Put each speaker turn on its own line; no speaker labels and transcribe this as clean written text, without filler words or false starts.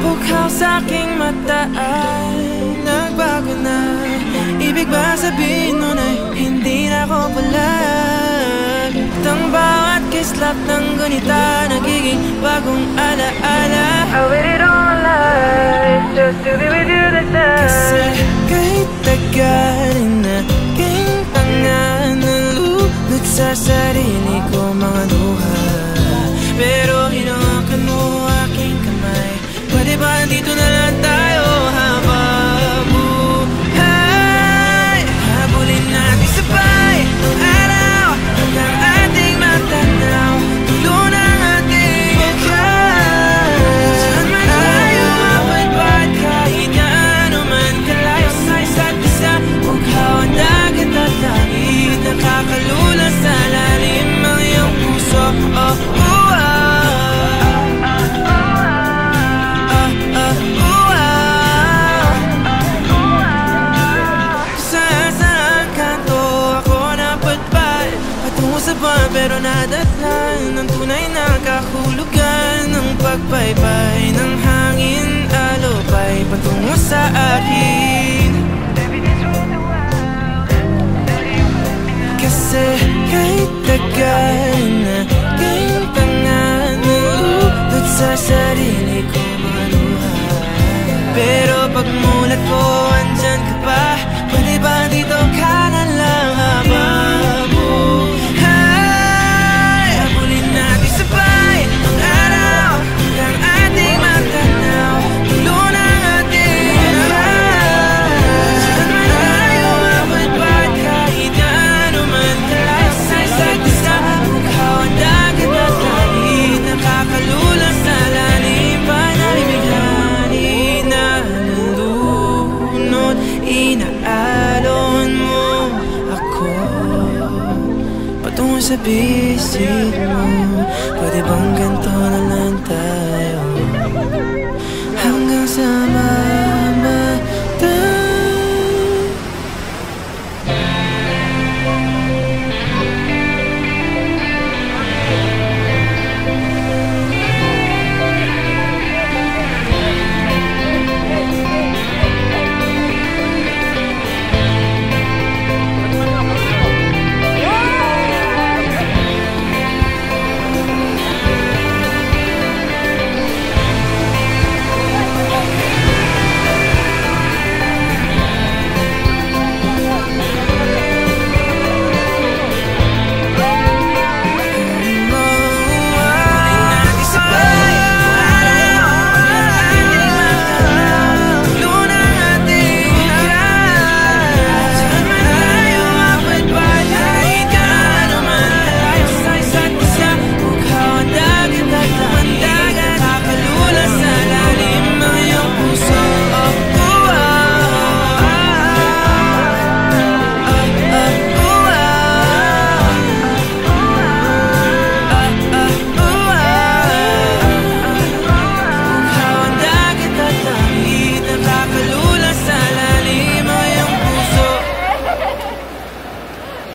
Bukhaw sa'king mata ay nagbago na. Ibig ba sabihin nun ay hindi na ako palag? Ang bawat kislap ng gunita nagiging bagong alaala.
I waited all my life just to be with you this time.
Kasi kahit tagal naging tanga, nalulot sa sarili ko mga luha. Pero hinawakan mo aking kamay. Pwede ba dito na lang tayo habang buhay? Habulin natin sabay ang araw hanggang ating matanaw. Tulo ng ating buhay. Saan man tayo mapagpat kahit na ano man kalayo sa isa't isa. Bughaw ang dagat at langit, nakakalula sa lalim ang iyong puso. Pero nadatnan ng tunay na kahulugan ng pagbaybay ng hangin, alupay patungo sa akin. Kasi kahit tagal naging tanga, nalulot sa sarili ko mga luha. Pero pagmulat ko, andyan ka pa. Pwede ba dito ka na lang habang sa bisig mo. Pwede bang ganito na lang tayo?